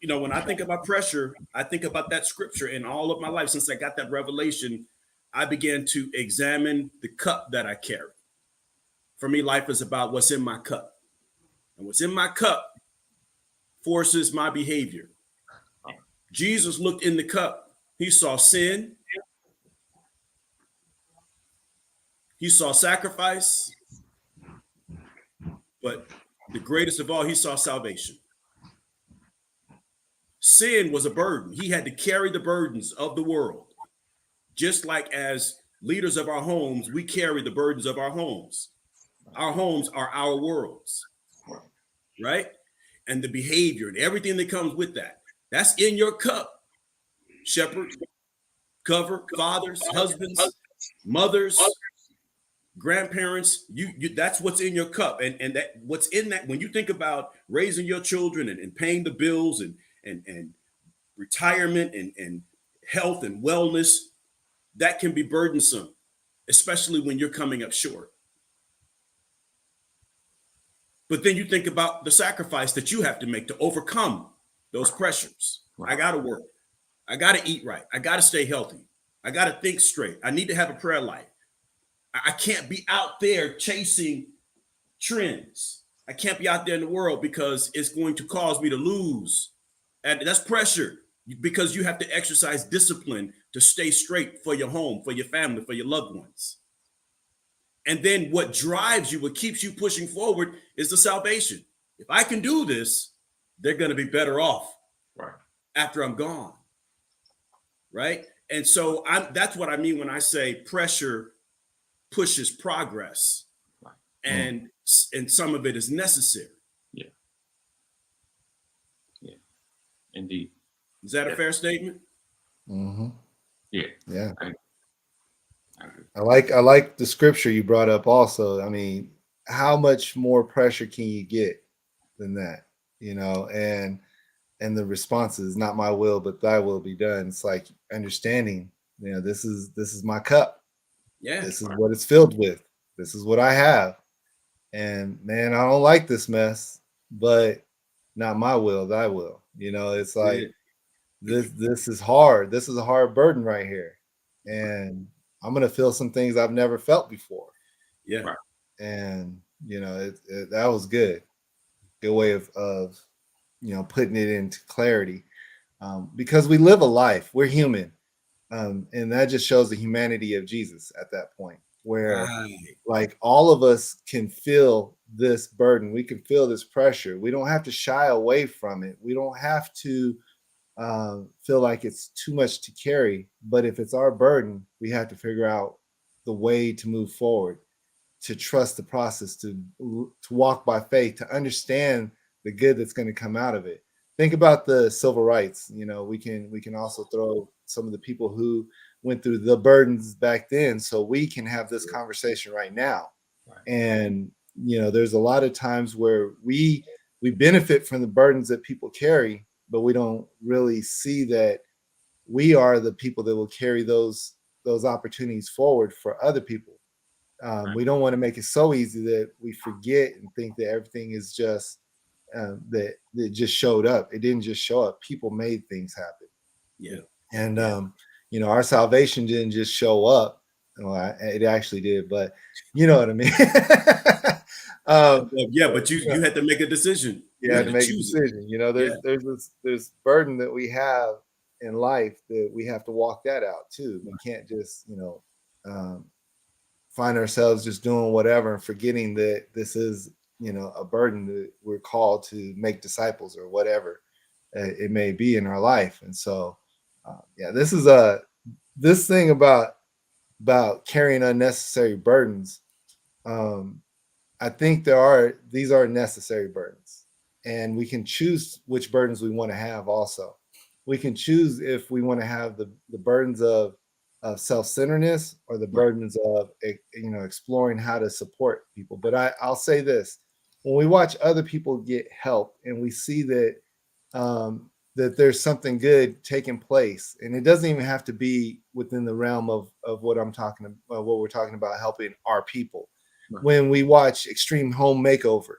when I think about pressure, I think about that scripture. In all of my life, since I got that revelation, I began to examine the cup that I carry. For me, life is about what's in my cup. And what's in my cup forces my behavior. Jesus looked in the cup. He saw sin. He saw sacrifice. But the greatest of all, he saw salvation. Sin was a burden. He had to carry the burdens of the world. Just like as leaders of our homes, we carry the burdens of our homes. Our homes are our worlds, right? And the behavior and everything that comes with that, that's in your cup. Shepherds, cover, fathers, husbands, mothers, grandparents, that's what's in your cup. And that what's in that, when you think about raising your children and paying the bills and retirement and health and wellness, that can be burdensome, especially when you're coming up short. But then you think about the sacrifice that you have to make to overcome those pressures. Right. I got to work. I got to eat right. I got to stay healthy. I got to think straight. I need to have a prayer life. I can't be out there chasing trends. I can't be out there in the world because it's going to cause me to lose. And that's pressure, because you have to exercise discipline to stay straight for your home, for your family, for your loved ones. And then what drives you, what keeps you pushing forward, is the salvation. If I can do this, they're going to be better off after I'm gone. Right? And so that's what I mean when I say pressure pushes progress. And some of it is necessary. Yeah. Indeed. Is that a fair statement? Mm-hmm. Yeah. I like the scripture you brought up also. I mean, how much more pressure can you get than that? And the response is, not my will, but thy will be done. It's like understanding, this is my cup. Yeah. This is what it's filled with. This is what I have. And man, I don't like this mess, but not my will, thy will. It's like this is hard. This is a hard burden right here. And I'm going to feel some things I've never felt before. Yeah. Right. And, that was good. Good way of putting it into clarity. Because we live a life, we're human. And that just shows the humanity of Jesus at that point, where like all of us can feel this burden. We can feel this pressure. We don't have to shy away from it. We don't have to feel like it's too much to carry. But if it's our burden, we have to figure out the way to move forward, to trust the process, to walk by faith, to understand the good that's going to come out of it. Think about the civil rights. We can also throw some of the people who went through the burdens back then, so we can have this conversation right now. Right. And there's a lot of times where we benefit from the burdens that people carry, but we don't really see that we are the people that will carry those those opportunities forward for other people. We don't want to make it so easy that we forget and think that everything is just that it just showed up. It didn't just show up. People made things happen. Yeah. And you know, our salvation didn't just show up. Well, it actually did, but you know what I mean. Yeah, but you had to make a decision. You had to make a decision. You know, there's this burden that we have in life that we have to walk that out too. We can't just, you know, find ourselves just doing whatever and forgetting that this is, you know, a burden that we're called to make disciples or whatever it may be in our life. And so, yeah, this is this thing about carrying unnecessary burdens. I think these are necessary burdens, and we can choose which burdens we want to have. Also, we can choose if we want to have the burdens of self-centeredness or the burdens of, you know, exploring how to support people. But I'll say this: when we watch other people get help and we see that that there's something good taking place, and it doesn't even have to be within the realm of what I'm talking about, what we're talking about, helping our people. Right. When we watch Extreme Home Makeover,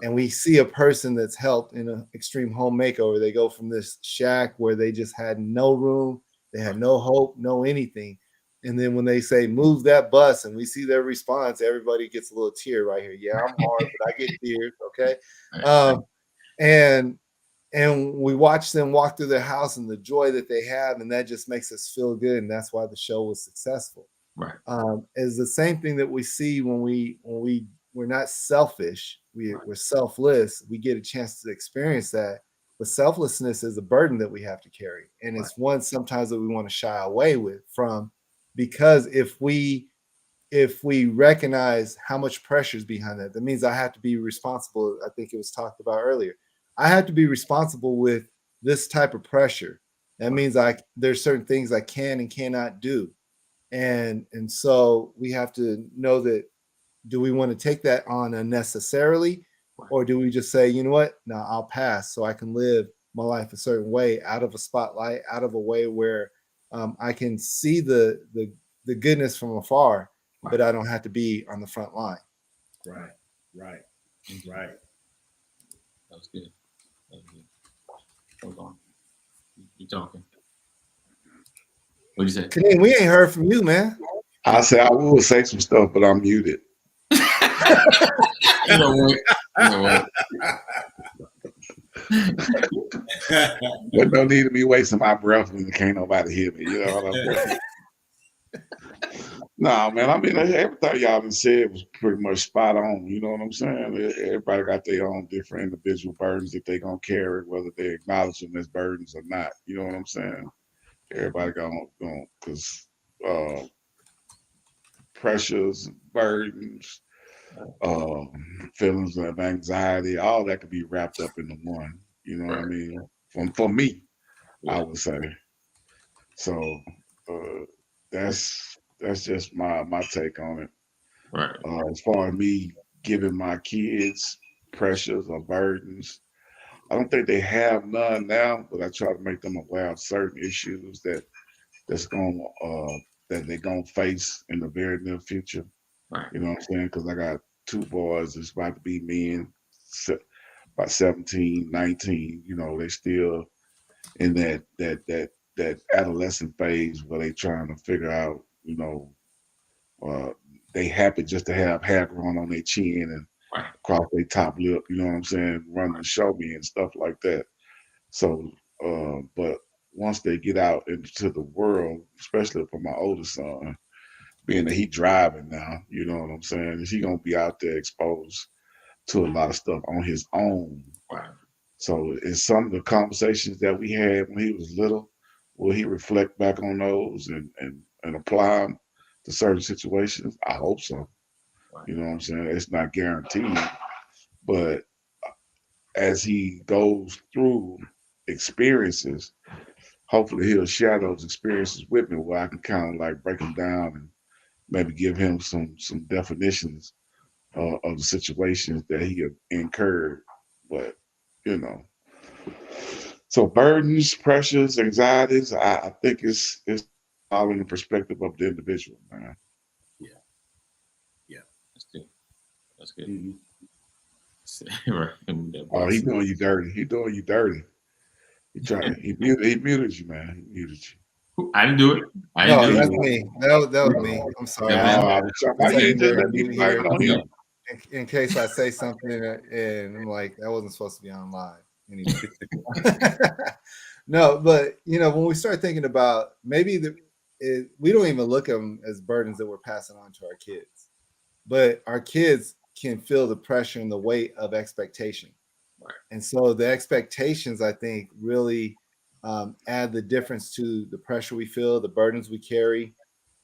and we see a person that's helped in an extreme home makeover, they go from this shack where they just had no room, they had no hope, no anything. And then when they say, move that bus, and we see their response, everybody gets a little tear right here. Yeah, I'm hard, but I get tears. Okay. And we watch them walk through their house and the joy that they have, and that just makes us feel good. And that's why the show was successful. Right. Is the same thing that we see when we're not selfish, we're selfless. We get a chance to experience that, but selflessness is a burden that we have to carry, and it's one sometimes that we want to shy away from, because if we recognize how much pressure is behind that, that means I have to be responsible. I think it was talked about earlier. I have to be responsible with this type of pressure. That means there's certain things I can and cannot do. And so we have to know that, do we want to take that on unnecessarily, or do we just say, you know what, no, I'll pass so I can live my life a certain way, out of a spotlight, out of a way where I can see the goodness from afar, but I don't have to be on the front line. Right. That was good. Hold on. You talking? What'd you say? Kadeem, we ain't heard from you, man. I said I will say some stuff, but I'm muted. You know what? There's no need of me wasting my breath when can't nobody hear me. You know what I'm saying? No, man. I mean, everything y'all been said was pretty much spot on. You know what I'm saying? Everybody got their own different individual burdens that they gonna carry, whether they acknowledge them as burdens or not. You know what I'm saying? Everybody going because pressures, burdens, feelings of anxiety, all that could be wrapped up into one. You know what I mean? For me, I would say. So that's just my take on it. Right. As far as me giving my kids pressures or burdens, I don't think they have none now, but I try to make them aware of certain issues that they're gonna face in the very near future. Right. You know what I'm saying? Because I got two boys that's about to be men, about 17, 19. You know, they still in that adolescent phase where they trying to figure out, you know, they happy just to have hair growing on their chin and across their top lip, you know what I'm saying, running the show me and stuff like that. So, but once they get out into the world, especially for my oldest son, being that he driving now, you know what I'm saying, he gonna be out there exposed to a lot of stuff on his own. Wow. So it's some of the conversations that we had when he was little, will he reflect back on those and apply them to certain situations? I hope so. Wow. You know what I'm saying? It's not guaranteed, but as he goes through experiences, hopefully he'll share those experiences with me where I can kind of like break them down and maybe give him some definitions of the situations that he had incurred. But, you know, so burdens, pressures, anxieties, I think it's all in the perspective of the individual, man. That's good. That's good. Mhm. Right. Oh, he doing you dirty. He doing you dirty. He muted you, man. He muted you. I didn't do it. I No, didn't that's do it. me. That was me. I'm sorry. Yeah, man. I was talking It's about like you. you Just were let me mute blame here. it on him. In case I say something and I'm like, that wasn't supposed to be on live. Anyway. No, but when we start thinking about maybe we don't even look at them as burdens that we're passing on to our kids, but our kids can feel the pressure and the weight of expectation. Right. And so the expectations, I think, really add the difference to the pressure we feel, the burdens we carry,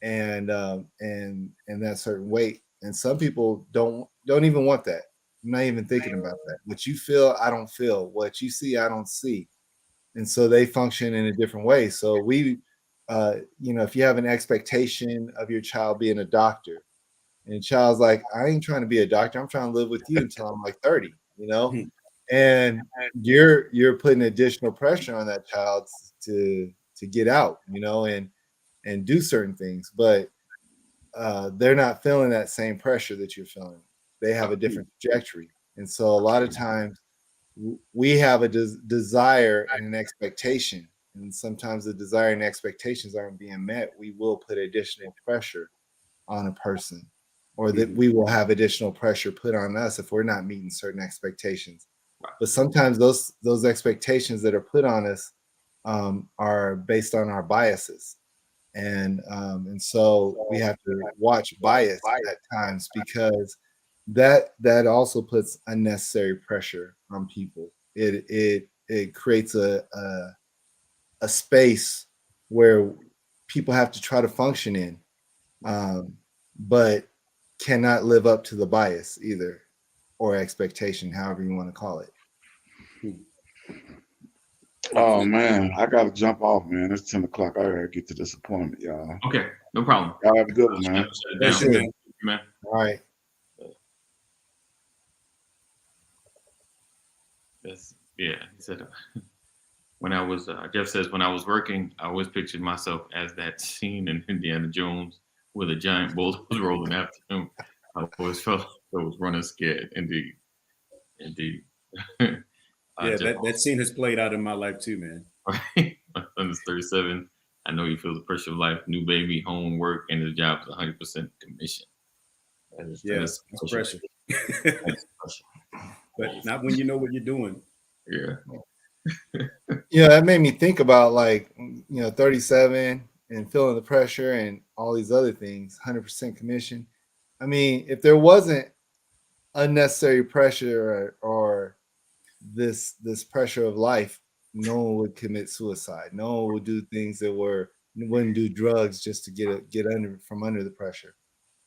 and that certain weight. And some people don't even want that. I'm not even thinking about that. What you feel, I don't feel. What you see, I don't see. And so they function in a different way. So if you have an expectation of your child being a doctor, and the child's like, I ain't trying to be a doctor. I'm trying to live with you until I'm like 30, and you're putting additional pressure on that child to get out, and do certain things, but they're not feeling that same pressure that you're feeling. They have a different trajectory. And so a lot of times we have a desire and an expectation, and sometimes the desire and expectations aren't being met. We will put additional pressure on a person, or that we will have additional pressure put on us if we're not meeting certain expectations. But sometimes those expectations that are put on us are based on our biases. And so we have to watch bias at times, because that also puts unnecessary pressure on people. It creates a space where people have to try to function in, but cannot live up to the bias either, or expectation, however you want to call it. Oh man, I gotta jump off, man. It's 10 o'clock. I gotta get to this appointment, y'all. Okay, no problem. Y'all have a good one, man. Shut it down. That's it, Man. All right. He said when I was Jeff says, when I was working, I always pictured myself as that scene in Indiana Jones where the giant boulder was rolling after him. I always felt I was running scared. Indeed. that scene has played out in my life too, man. My son is 37. I know he feels the pressure of life, new baby, homework, and his job is 100% commission. That's pressure. But not when you know what you're doing. Yeah. That made me think about 37 and feeling the pressure and all these other things, 100% commission. I mean, if there wasn't unnecessary pressure or this pressure of life, no one would commit suicide. No one would do things wouldn't do drugs just to get under the pressure.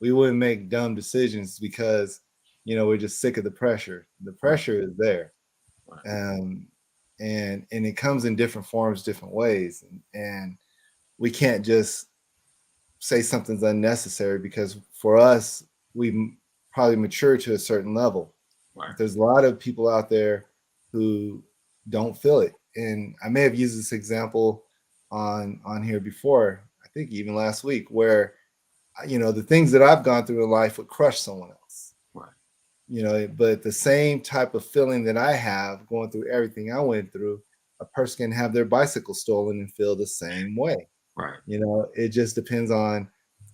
We wouldn't make dumb decisions because we're just sick of the pressure. The pressure is there. And it comes in different forms, different ways. And we can't just say something's unnecessary, because for us, we probably mature to a certain level. Right. There's a lot of people out there who don't feel it. And I may have used this example on here before, I think even last week, where the things that I've gone through in life would crush someone else. Right. But the same type of feeling that I have going through everything I went through, a person can have their bicycle stolen and feel the same way. Right. It just depends on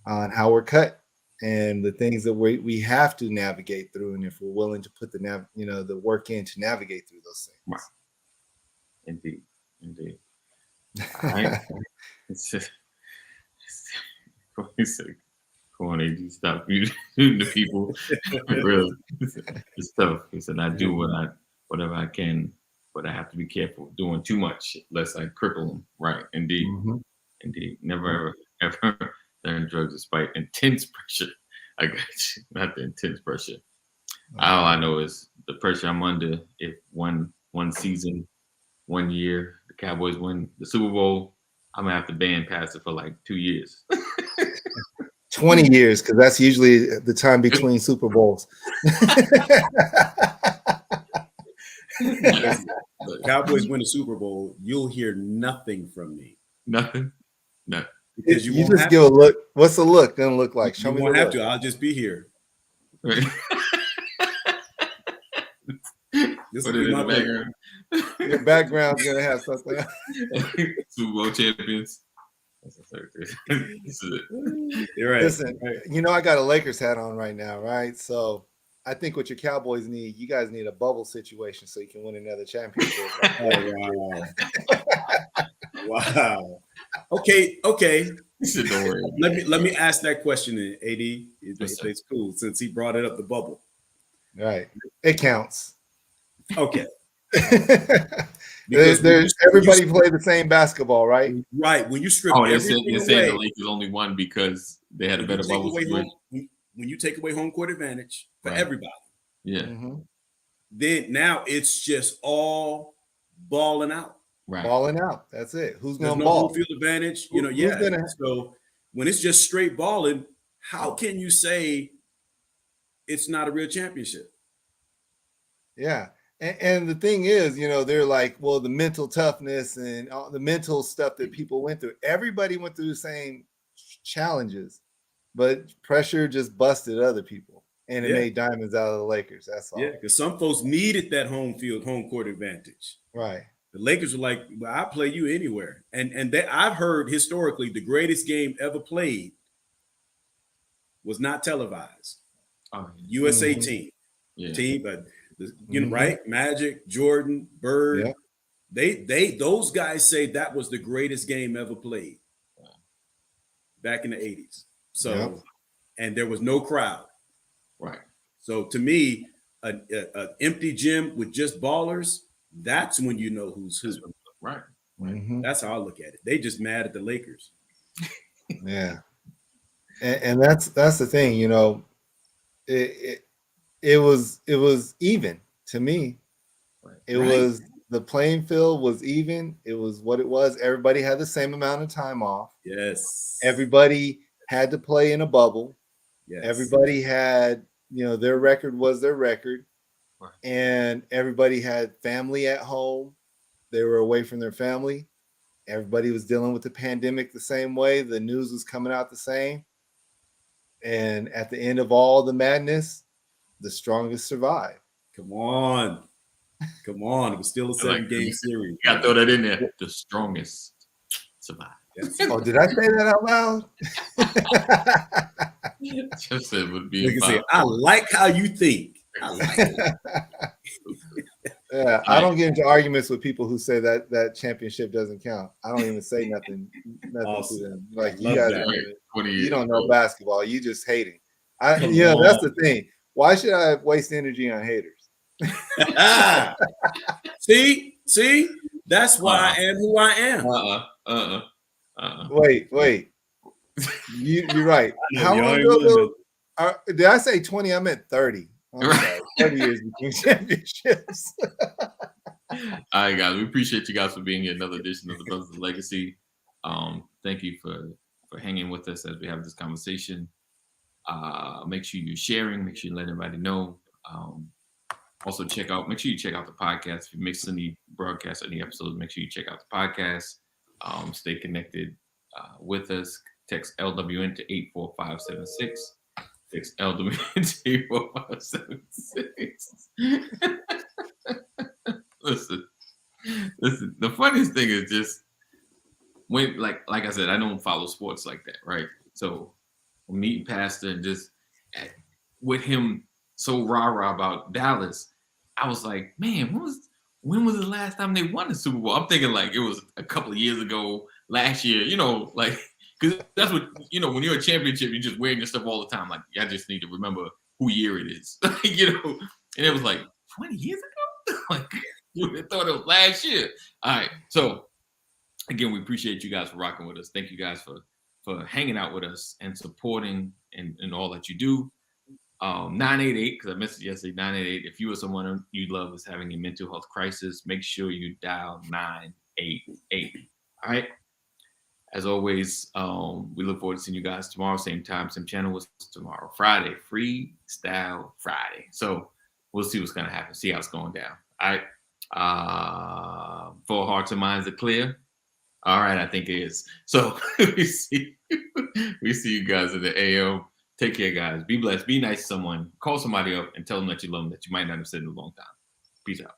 how we're cut and the things that we have to navigate through, and if we're willing to put the work in to navigate through those things. Right. Indeed. All right. Come on, AD, stop muting the people. Really, it's tough. He said, I do whatever I can, but I have to be careful of doing too much, lest I cripple them. Right. Indeed. Mm-hmm. Indeed. Never, ever learn drugs despite intense pressure. I got you. Not the intense pressure. All I know is the pressure I'm under. If one season, 1 year, the Cowboys win the Super Bowl, I'm going to have to band pass it for like 2 years. 20 years, because that's usually the time between Super Bowls. Cowboys win the Super Bowl, you'll hear nothing from me. Nothing? No. because you You won't just have give a look. What's the look gonna look like? Show you me the won't have look. to. I'll just be here. Right. This Put will it be in my the background. background. Your background's gonna have something. Super Bowl champions. This is it. You're right. Listen, Right. you know I got a Lakers hat on right now, right? So I think what your Cowboys need, you guys need a bubble situation so you can win another championship. Oh, wow. Wow. Okay. He said, "Don't worry." Let me ask that question in AD. Yes, sir. It's cool since he brought it up the bubble. Right. It counts. Okay. Everybody play the same basketball, right? Right. When you strip Oh, you're everything saying the away, Lakers only won because they had a when better you take bubble away situation. when you take away home court advantage for Right. everybody, Yeah, Mhm. then now it's just all balling out. right. Balling out. That's it. Who's There's gonna no home ball? field advantage. Who's gonna- So when it's just straight balling, how can you say it's not a real championship? Yeah. And the thing is, they're like, well, the mental toughness and all the mental stuff that people went through. Everybody went through the same challenges, but pressure just busted other people, and it Yeah. made diamonds out of the Lakers. That's all. Yeah, because some folks needed that home court advantage. Right. The Lakers were like, well, I'll play you anywhere. And I've heard historically the greatest game ever played was not televised. Oh, USA Mhm. team, but Mhm. right? Magic, Jordan, Bird. Yeah. Those guys say that was the greatest game ever played back in the 80s. So, Yeah. and there was no crowd. right. So to me, an empty gym with just ballers, that's when you know who's who. Right. Mhm. That's how I look at it. They just mad at the Lakers. Yeah. And that's the thing, it was even to me. Right. It Right. was the playing field was even. It was what it was. Everybody had the same amount of time off. Yes. Everybody had to play in a bubble. Yes. Everybody had, their record was their record. Right. And everybody had family at home. They were away from their family. Everybody was dealing with the pandemic the same way. The news was coming out the same. And at the end of all the madness, the strongest survive. Come on. It was still a I like 7-game that. series. You gotta throw that in there. The strongest survive. Yes. Oh, did I say that out loud? Just said would be. Look and say, I like how you think. I like it. Yeah, I don't get into arguments with people who say that championship doesn't count. I don't even say nothing Awesome. to them. Like, Love you guys, that. 20 you years don't know ago. basketball. You just hating. Come That's on. the thing. Why should I waste energy on haters? See, that's why I am who I am. Wait. You're right. How You long ain't ago? losing. Did I say 20? I meant 30. I'm Right. sorry. 30 years between championships. All right, guys. We appreciate you guys for being here. Another edition of the Brothers of Legacy. Thank you for hanging with us as we have this conversation. Make sure you're sharing. Make sure you let everybody know. Also, make sure you check out the podcast. If you mix any broadcasts or any episodes, make sure you check out the podcast. Stay connected with us. Text LWN to 84576. Text LWN to 84576. Listen. The funniest thing is just when, like I said, I don't follow sports like that, right? So meeting Pastor and just with him so rah-rah about Dallas, I was like, man, when was the last time they won the Super Bowl? I'm thinking like it was a couple of years ago, last year, like, because that's what, when you're a championship, you're just wearing your stuff all the time. Like, I just need to remember who year it is, and it was like 20 years ago? Like, you would have thought it was last year. All right. So again, we appreciate you guys for rocking with us. Thank you guys for hanging out with us and supporting and all that you do. 988, because I messaged yesterday, 988. If you or someone you love is having a mental health crisis, make sure you dial 988. All right. As always, we look forward to seeing you guys tomorrow, same time, same channel. Was tomorrow, Friday, Freestyle Friday. So we'll see what's going to happen, see how it's going down. All right. For hearts and minds are clear. All right, I think it is. So we see you guys in the AM. Take care, guys. Be blessed. Be nice to someone. Call somebody up and tell them that you love them that you might not have said in a long time. Peace out.